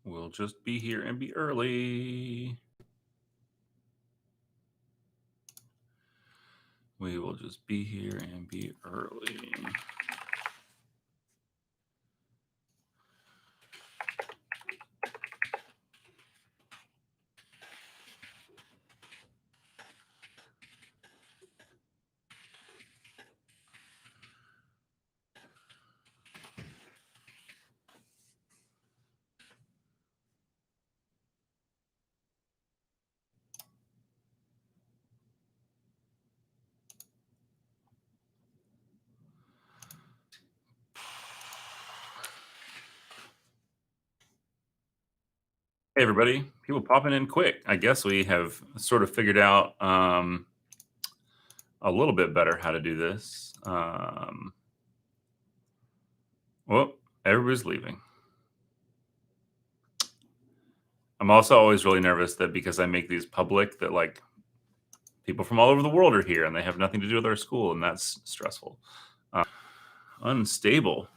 We'll just be here and be early. We will just be here and be early. Hey, everybody. People popping in quick. I guess we have sort of figured out a little bit better how to do this. Well, everybody's leaving. I'm also always really nervous that because I make these public that like people from all over the world are here and they have nothing to do with our school, and that's stressful. Unstable.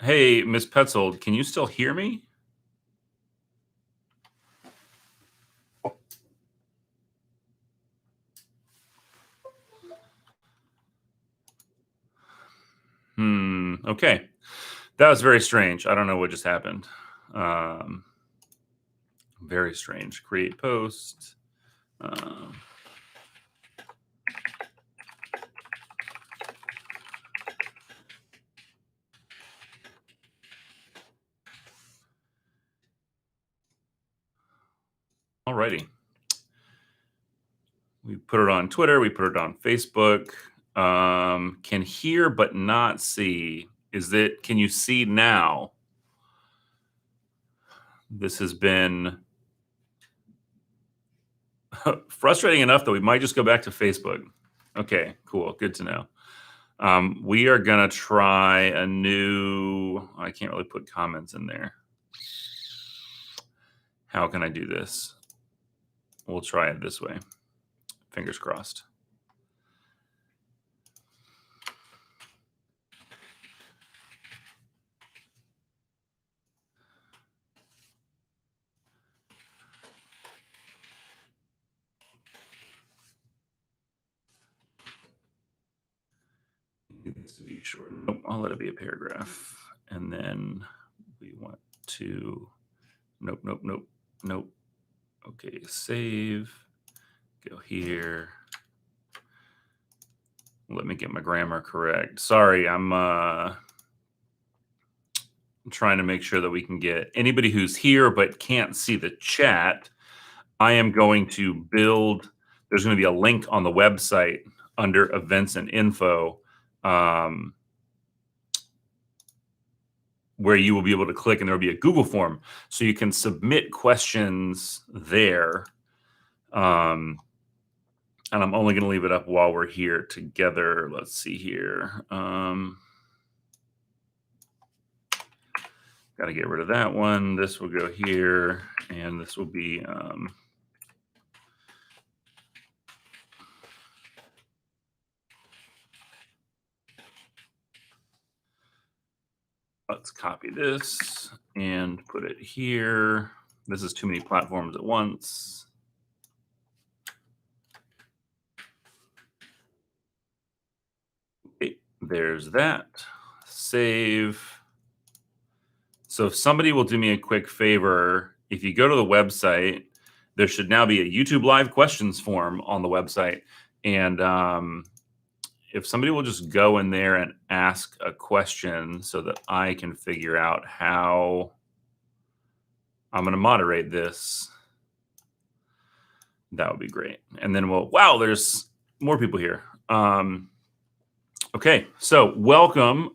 Hey, Miss Petzold, can you still hear me? Okay. That was very strange. I don't know what just happened. Very strange. Create post. Alrighty. We put it on Twitter. We put it on Facebook. Can hear but not see. Can you see now? This has been frustrating enough that we might just go back to Facebook. Okay, cool. Good to know. We are going to try a new, I can't really put comments in there. How can I do this? We'll try it this way. Fingers crossed. Needs to be short. Nope, I'll let it be a paragraph. And then we want to, nope. Okay, save, go here. Let me get my grammar correct. Sorry, I'm trying to make sure that we can get anybody who's here but can't see the chat. I am going to build, there's going to be a link on the website under events and info where you will be able to click, and there will be a Google form so you can submit questions there. And I'm only going to leave it up while we're here together. Let's see here. Got to get rid of that one. This will go here, and this will be let's copy this and put it here. This is too many platforms at once. Okay, there's that. Save. So if somebody will do me a quick favor, if you go to the website, there should now be a YouTube live questions form on the website. And if somebody will just go in there and ask a question so that I can figure out how I'm going to moderate this, that would be great. And then wow, there's more people here. Okay, so welcome.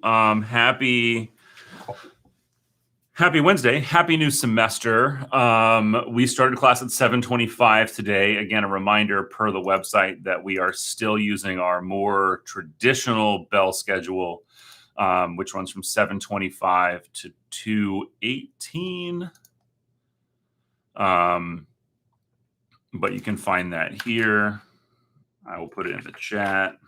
Happy Wednesday. Happy new semester. We started class at 7:25 today. Again, a reminder per the website that we are still using our more traditional bell schedule, which runs from 7:25 to 2:18. But you can find that here. I will put it in the chat.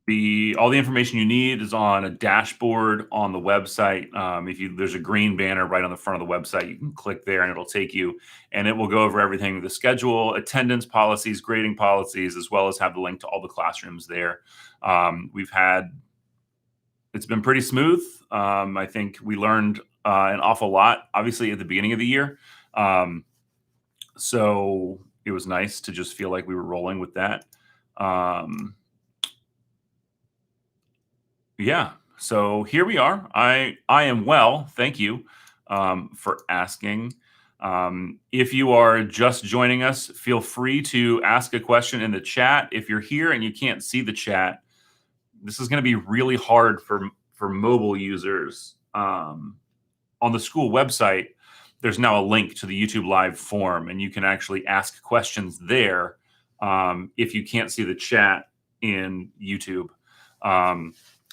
All the information you need is on a dashboard on the website. There's a green banner right on the front of the website. You can click there and it'll take you, and it will go over everything: the schedule, attendance policies, grading policies, as well as have the link to all the classrooms there. It's been pretty smooth. I think we learned an awful lot, obviously, at the beginning of the year. So it was nice to just feel like we were rolling with that. Yeah. So here we are. I am well. Thank you for asking. If you are just joining us, feel free to ask a question in the chat. If you're here and you can't see the chat, this is going to be really hard for mobile users. On the school website, there's now a link to the YouTube Live form, and you can actually ask questions there if you can't see the chat in YouTube.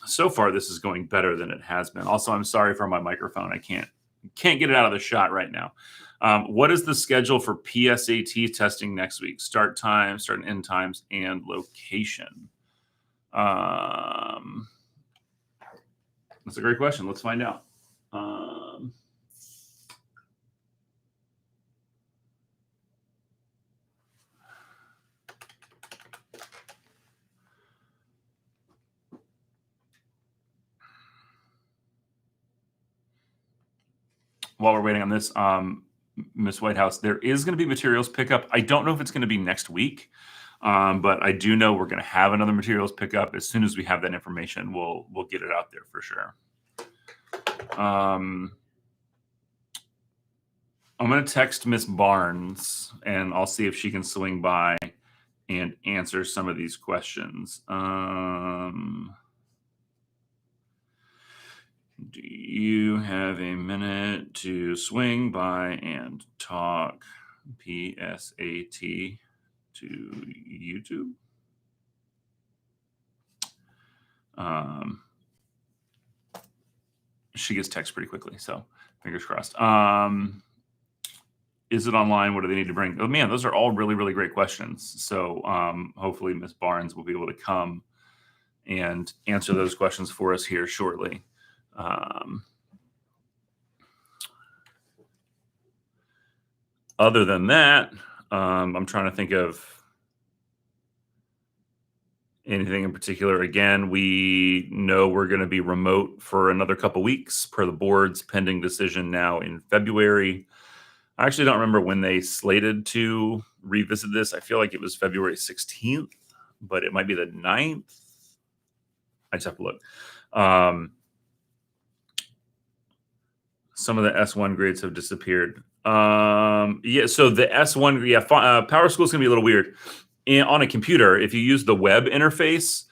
So far, this is going better than it has been. Also, I'm sorry for my microphone. I can't get it out of the shot right now. What is the schedule for PSAT testing next week? Start time, start and end times, and location. That's a great question. Let's find out. While we're waiting on this, Miss Whitehouse, there is going to be materials pickup. I don't know if it's going to be next week, but I do know we're going to have another materials pickup. As soon as we have that information, we'll get it out there for sure. I'm going to text Miss Barnes, and I'll see if she can swing by and answer some of these questions. Do you have a minute to swing by and talk PSAT to YouTube? She gets text pretty quickly, so fingers crossed. Is it online? What do they need to bring? Oh man, those are all really, really great questions. So hopefully Miss Barnes will be able to come and answer those questions for us here shortly. Other than that, I'm trying to think of anything in particular. Again, we know we're going to be remote for another couple weeks per the board's pending decision now in February. I actually don't remember when they slated to revisit this. I feel like it was February 16th, but it might be the 9th. I just have to look. Some of the S1 grades have disappeared. Yeah, so the S1, Power School is going to be a little weird. On a computer, if you use the web interface,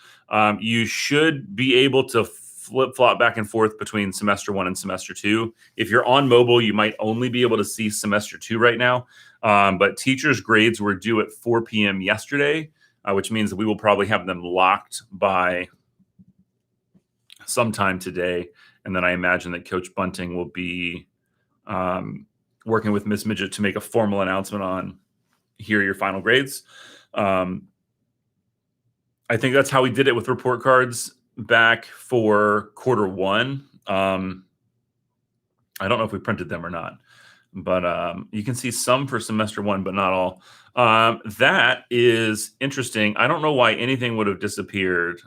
you should be able to flip-flop back and forth between semester 1 and semester 2. If you're on mobile, you might only be able to see semester 2 right now. But teachers' grades were due at 4 p.m. yesterday, which means that we will probably have them locked by sometime today. And then I imagine that Coach Bunting will be working with Miss Midget to make a formal announcement on here are your final grades. I think that's how we did it with report cards back for quarter 1. I don't know if we printed them or not, but you can see some for semester 1, but not all. That is interesting. I don't know why anything would have disappeared.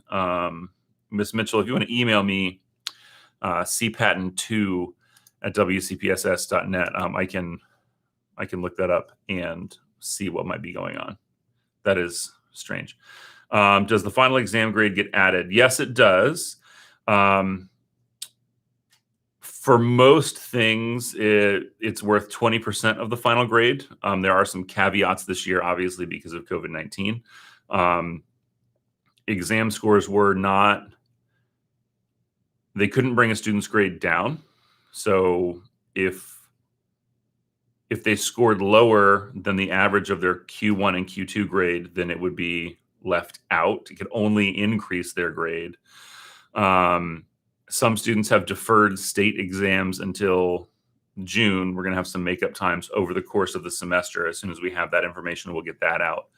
Miss Mitchell, if you want to email me, cpatten2@wcpss.net, I can look that up and see what might be going on. That is strange. Does the final exam grade get added? Yes, it does. For most things, it's worth 20% of the final grade. There are some caveats this year, obviously, because of COVID-19. Exam scores were not, they couldn't bring a student's grade down. So if they scored lower than the average of their Q1 and Q2 grade, then it would be left out. It could only increase their grade. Some students have deferred state exams until June. We're going to have some makeup times over the course of the semester. As soon as we have that information, we'll get that out.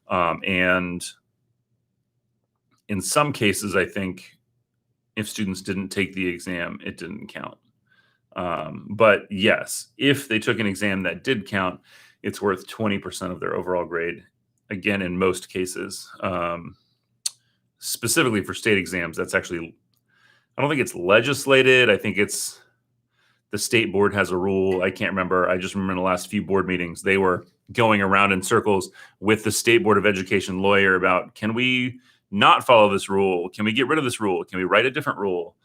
And in some cases, I think if students didn't take the exam, it didn't count. But yes, if they took an exam that did count, it's worth 20% of their overall grade. Again, in most cases, specifically for state exams, that's actually, I don't think it's legislated. I think it's the state board has a rule. I can't remember. I just remember in the last few board meetings, they were going around in circles with the state board of education lawyer about, can we not follow this rule? Can we get rid of this rule? Can we write a different rule?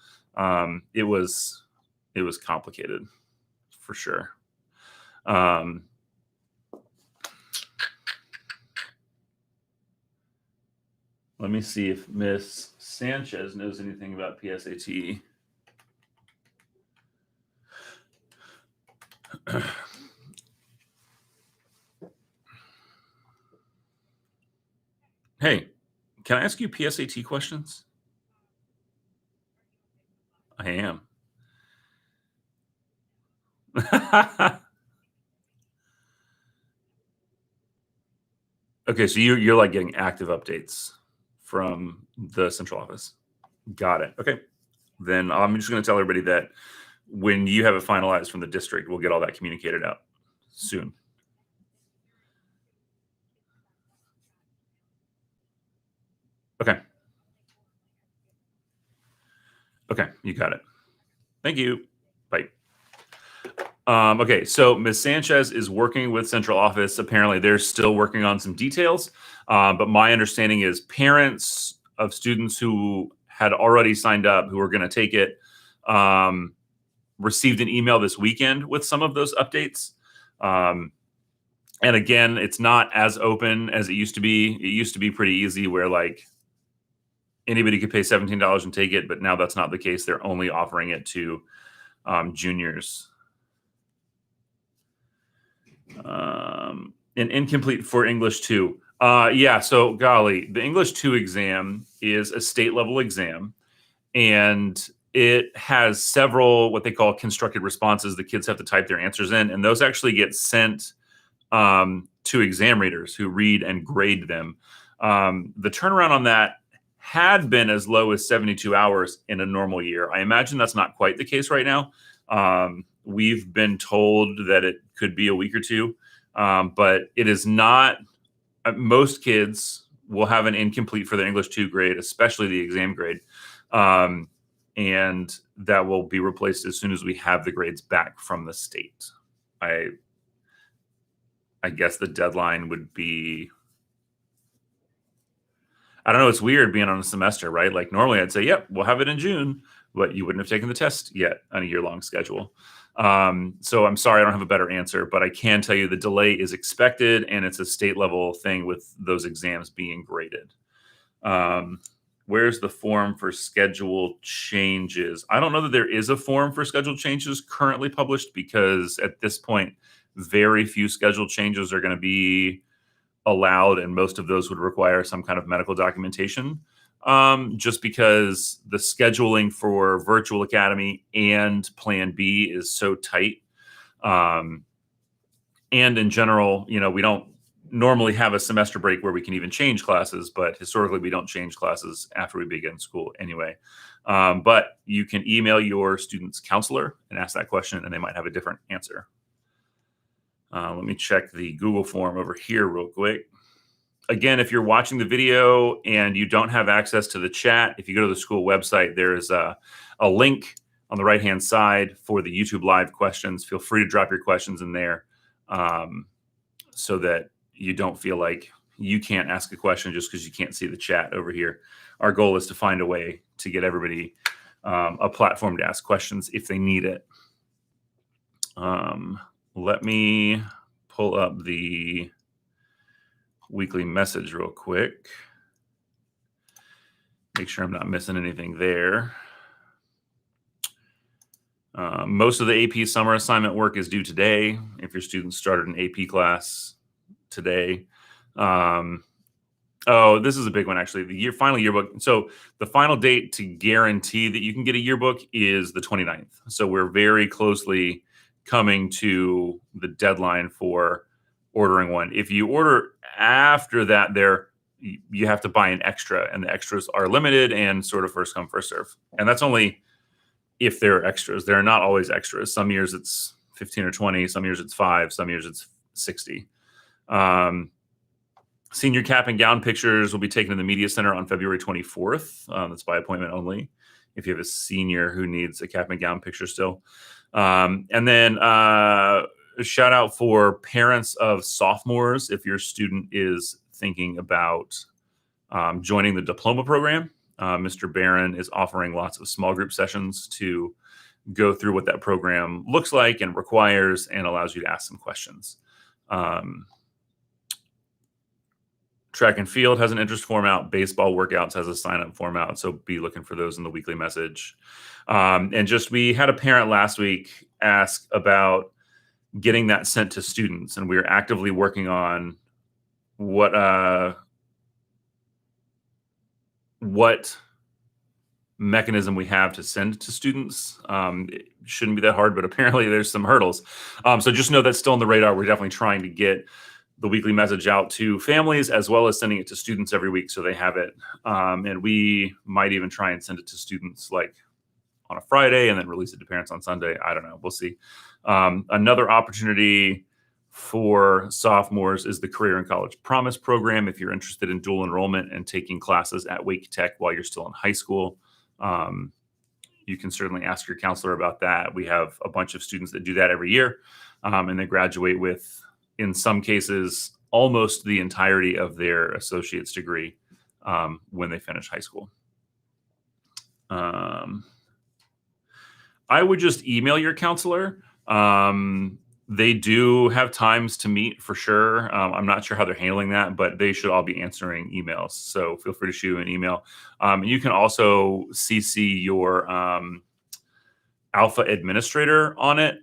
It was complicated for sure. Let me see if Miss Sanchez knows anything about PSAT. Hey, can I ask you PSAT questions? I am. Okay, so you're like getting active updates from the central office. Got it. Okay. Then I'm just going to tell everybody that when you have it finalized from the district, we'll get all that communicated out soon. Okay. Okay, you got it. Thank you. Bye. Okay, so Ms. Sanchez is working with central office. Apparently, they're still working on some details, but my understanding is parents of students who had already signed up, who were going to take it, received an email this weekend with some of those updates. And again, it's not as open as it used to be. It used to be pretty easy where like anybody could pay $17 and take it, but now that's not the case. They're only offering it to juniors. An incomplete for English 2. Yeah, so golly, the English 2 exam is a state level exam, and it has several what they call constructed responses. The kids have to type their answers in, and those actually get sent to exam readers who read and grade them. The turnaround on that had been as low as 72 hours in a normal year. I imagine that's not quite the case right now. We've been told that it could be a week or two, but it is not. Most kids will have an incomplete for their English 2 grade, especially the exam grade. And that will be replaced as soon as we have the grades back from the state. I guess the deadline would be, I don't know. It's weird being on a semester, right? Like normally I'd say, yep, we'll have it in June, but you wouldn't have taken the test yet on a year-long schedule. So I'm sorry, I don't have a better answer, but I can tell you the delay is expected, and it's a state level thing with those exams being graded. Where's the form for schedule changes? I don't know that there is a form for schedule changes currently published, because at this point, very few schedule changes are going to be allowed, and most of those would require some kind of medical documentation, just because the scheduling for Virtual Academy and Plan B is so tight. And in general, we don't normally have a semester break where we can even change classes, but historically we don't change classes after we begin school anyway. But you can email your student's counselor and ask that question, and they might have a different answer. Let me check the Google form over here real quick. Again, if you're watching the video and you don't have access to the chat, if you go to the school website, there's a link on the right-hand side for the YouTube Live questions. Feel free to drop your questions in there, so that you don't feel like you can't ask a question just because you can't see the chat over here. Our goal is to find a way to get everybody a platform to ask questions if they need it. Let me pull up the weekly message real quick. Make sure I'm not missing anything there. Most of the AP summer assignment work is due today. If your students started an AP class today. Oh, this is a big one, actually. The final yearbook. So the final date to guarantee that you can get a yearbook is the 29th. So we're very closely coming to the deadline for ordering one. If you order after that, you have to buy an extra, and the extras are limited and sort of first come, first serve. And that's only if there are extras. There are not always extras. Some years it's 15 or 20, some years it's 5, some years it's 60. Senior cap and gown pictures will be taken in the media center on February 24th. That's by appointment only if you have a senior who needs a cap and gown picture still. And then a shout out for parents of sophomores. If your student is thinking about joining the diploma program, Mr. Barron is offering lots of small group sessions to go through what that program looks like and requires, and allows you to ask some questions. Track and field has an interest form out. Baseball workouts has a sign-up form out. So be looking for those in the weekly message. And just, we had a parent last week ask about getting that sent to students, and we are actively working on what mechanism we have to send to students. It shouldn't be that hard, but apparently there's some hurdles. So just know that's still on the radar. We're definitely trying to get the weekly message out to families, as well as sending it to students every week so they have it. And we might even try and send it to students like on a Friday and then release it to parents on Sunday. I don't know. We'll see. Another opportunity for sophomores is the Career and College Promise program. If you're interested in dual enrollment and taking classes at Wake Tech while you're still in high school, you can certainly ask your counselor about that. We have a bunch of students that do that every year, and they graduate with, in some cases, almost the entirety of their associate's degree when they finish high school. I would just email your counselor. They do have times to meet for sure. I'm not sure how they're handling that, but they should all be answering emails. So feel free to shoot an email. You can also CC your Alpha administrator on it,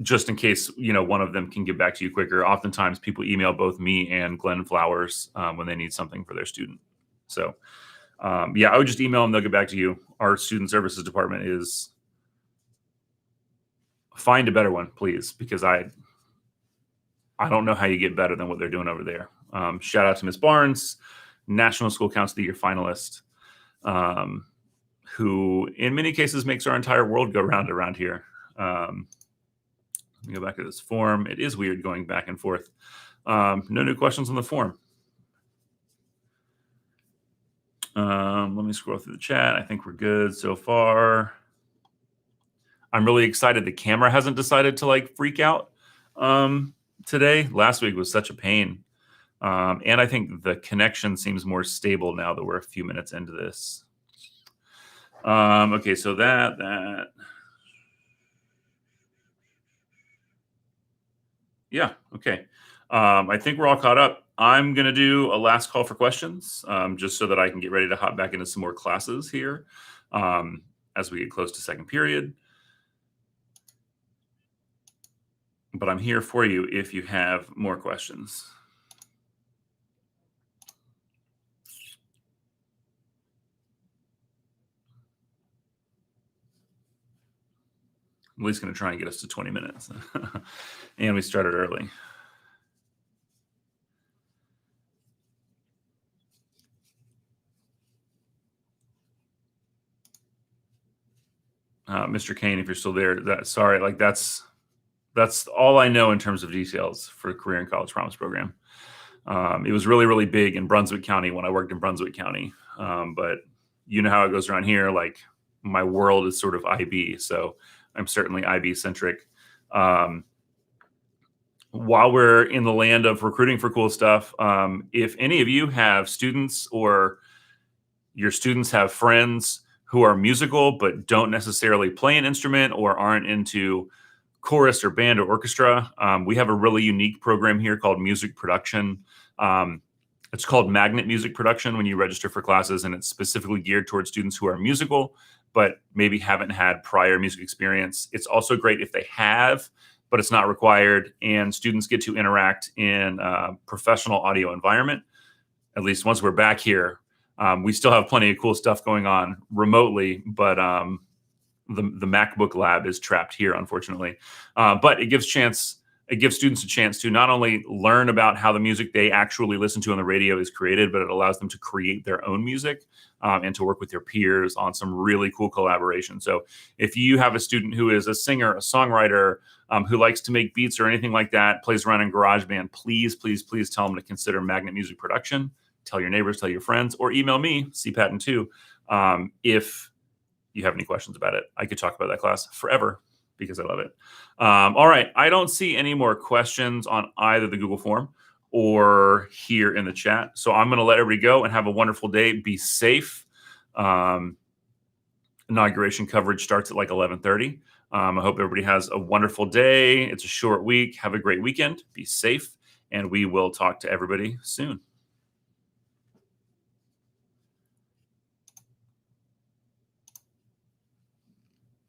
just in case, one of them can get back to you quicker. Oftentimes people email both me and Glenn Flowers when they need something for their student. So yeah, I would just email them. They'll get back to you. Our student services department is, find a better one, please, because I don't know how you get better than what they're doing over there. Shout out to Ms. Barnes, National School Council of the Year finalist, who in many cases makes our entire world go round around here. Let me go back to this form. It is weird going back and forth. No new questions on the form. Let me scroll through the chat. I think we're good so far. I'm really excited the camera hasn't decided to freak out today. Last week was such a pain. And I think the connection seems more stable now that we're a few minutes into this. Okay, so that. Yeah, okay. I think we're all caught up. I'm going to do a last call for questions, just so that I can get ready to hop back into some more classes here as we get close to second period. But I'm here for you if you have more questions. I'm at least going to try and get us to 20 minutes. And we started early. Mr. Kane, if you're still there, sorry, that's all I know in terms of details for Career and College Promise program. It was really, really big in Brunswick County when I worked in Brunswick County. But you know how it goes around here. My world is sort of IB, so I'm certainly IB centric. While we're in the land of recruiting for cool stuff, if any of you have students or your students have friends who are musical but don't necessarily play an instrument or aren't into chorus or band or orchestra, we have a really unique program here called music production. It's called Magnet Music Production when you register for classes, and it's specifically geared towards students who are musical but maybe haven't had prior music experience. It's also great if they have, but it's not required, and students get to interact in a professional audio environment. At least once we're back here, we still have plenty of cool stuff going on remotely, but the MacBook lab is trapped here, unfortunately. But it gives chance it gives students a chance to not only learn about how the music they actually listen to on the radio is created, but it allows them to create their own music and to work with their peers on some really cool collaboration. So if you have a student who is a singer, a songwriter, who likes to make beats or anything like that, plays around in GarageBand, please, please, please tell them to consider Magnet Music Production. Tell your neighbors, tell your friends, or email me, cpatton2, if you have any questions about it. I could talk about that class forever because I love it. All right. I don't see any more questions on either the Google form or here in the chat. So I'm going to let everybody go and have a wonderful day. Be safe. Inauguration coverage starts at like 11:30. I hope everybody has a wonderful day. It's a short week. Have a great weekend. Be safe. And we will talk to everybody soon.